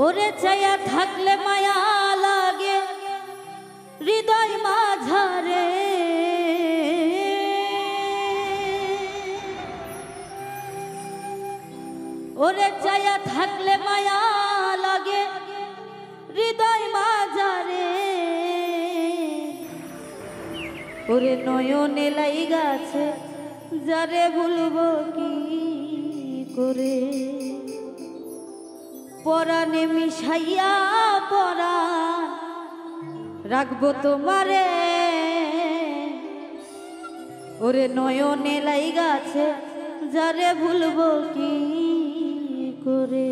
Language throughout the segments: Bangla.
ওরে চাইয়া থাকলে মায়া লাগে হৃদয় মাঝারে, ওরে চাইয়া থাকলে মায়া লাগে হৃদয় মাঝারে, ওরে নয়নে লাইগাছে যারে ভুলবো কি করে, পরাণে মিশাইয়া পরাণ রাখবো তোমারে, ওরে নয়নে লাইগাছে যারে ভুলবো কি করে।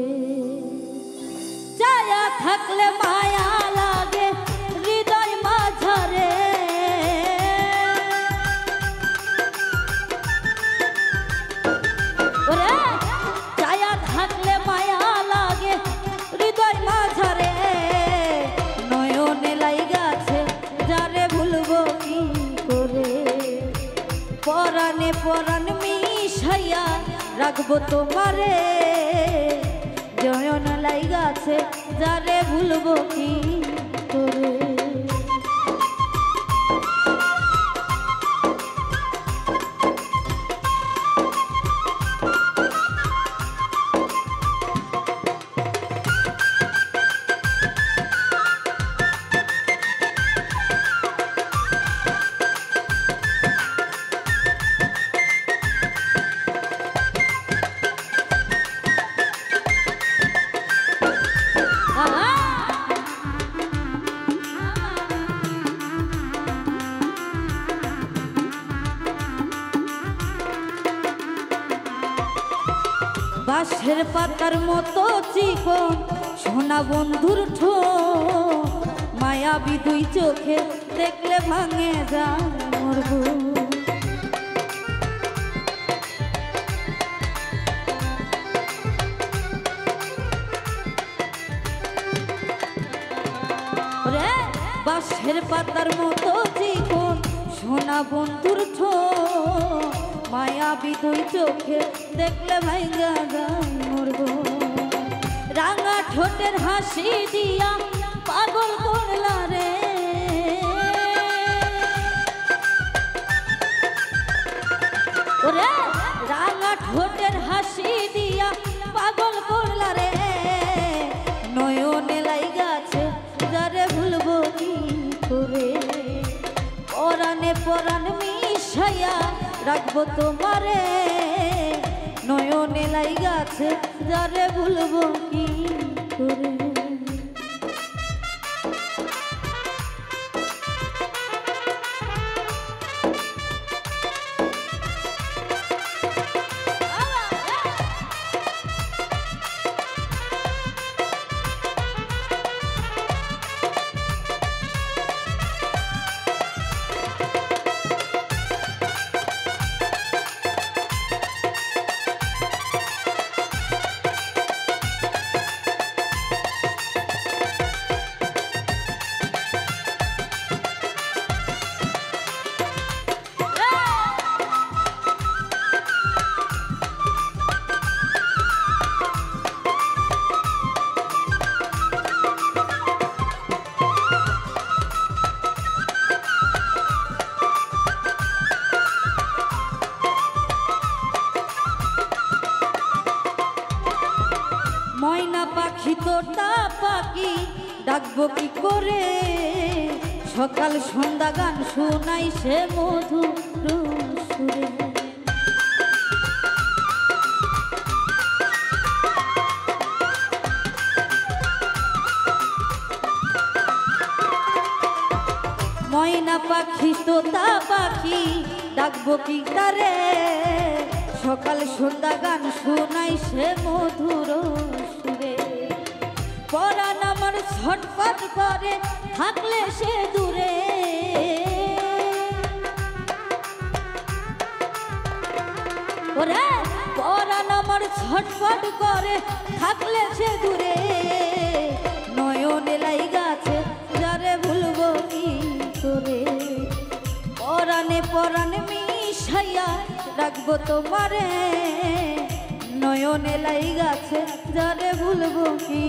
চায়া থাকলে মায়া লাগে হৃদয় মাঝারে, ওরে চায়া থাকলে মায়া লাগে হৃদয় মাঝারে, নয়নে লাইগাছে যারে ভুলবো কি করে, পরাণে পরাণ মিশাইয়া রাখবো তোমারে, নয়ন লাইগাছে যারে ভুলবো কি করে। বাঁশের পাতার মতো চিকন সোনা বন্ধুর ঠোঁট, মায়াবী দুই চোখে দেখলে ভাঙে যায় মোর বুক, বাঁশের পাতার মতো চিকন সোনা বন্ধুর ঠোঁট, মায়াবী দুই চোখে দেখলে ভাইগা যায় মোর বুক, রাঙা ঠোঁটের হাসি দিয়া পাগল করলা রে, ওরে রাঙা ঠোঁটের হাসি দিয়া পাগল করলা রে, নয়নে লাইগাছে যারে ভুলবো কি করে, পরাণে পরাণ মিশাইয়া রাখবো তোমারে, নয়নে লাইগাছে যারে ভুলবো কি করে। ময়না পাখি তোতা পাখি ডাকবো কি করে, সকাল সন্ধ্যা গান শোনাই সে মধুর সুরে, ময়না পাখি তোতা পাখি ডাকবো কি তারে, সকাল সন্ধ্যা গান শোনাই সে মধুর সুরে, পরাণ আমার ছটফট করে থাকলে সে দূরে, ওরে পরাণ আমার ছটফট করে থাকলে সে দূরে, নয়নে লাইগাছে যারে ভুলবো কি করে, পরাণে পরাণ মিশাইয়া রাখবো তোমারে, নয়নে লাইগাছে যারে ভুলবো কি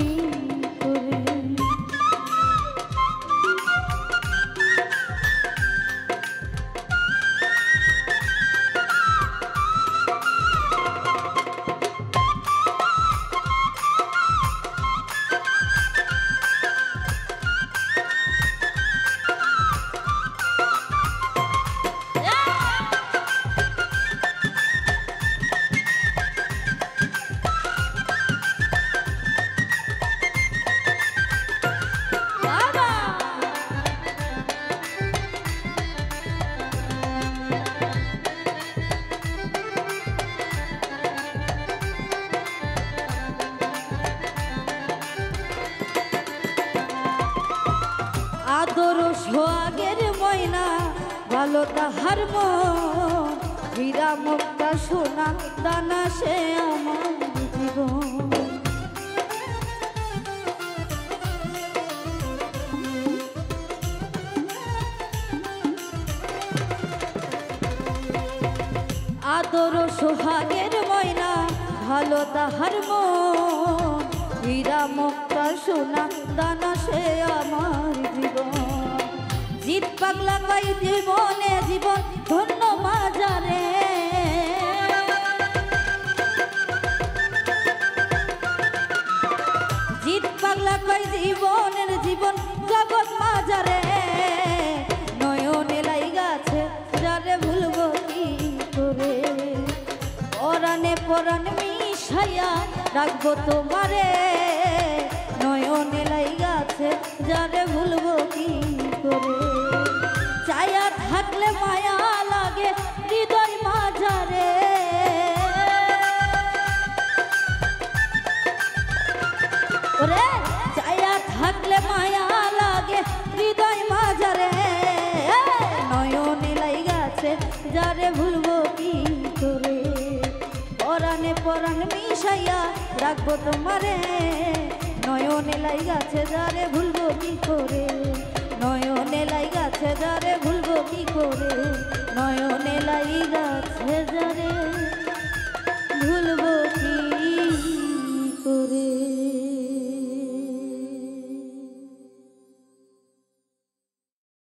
ভালো তাহার মন, হীরা মুক্তা সোনা দানা সে আমার জীবন। আদর সোহাগের ময়না, ভালো তাহার মন, হীরা মুক্তা সোনা দানা সে আমার জীবন। জিত পাগলা কই জীবনে জীবন ধন্য মাজারে, জিত পাগলা কই জীবনের জীবন জগৎ মাজারে। নয়নে লাইগাছে যারে ভুলবো কি করে, পরাণে পরাণ মিশাইয়া রাখবো তোমারে। নয়নে লাইগাছে যারে ভুলবো কি করে, চায়া থাকলে মায়া লাগে হৃদয় মাঝারে। ওরে চায়া থাকলে মায়া লাগে হৃদয় মাঝারে। নয়নে লাইগাছে যারে ভুলবো কি করে, পরাণে পরাণ মিশাইয়া রাখবো তোমারে। নয়নে লাইগাছে যারে ভুলবো কি করে, নয়নে লাইগাছে যারে ভুলবো কি করে, নয়নে লাইগাছে যারে।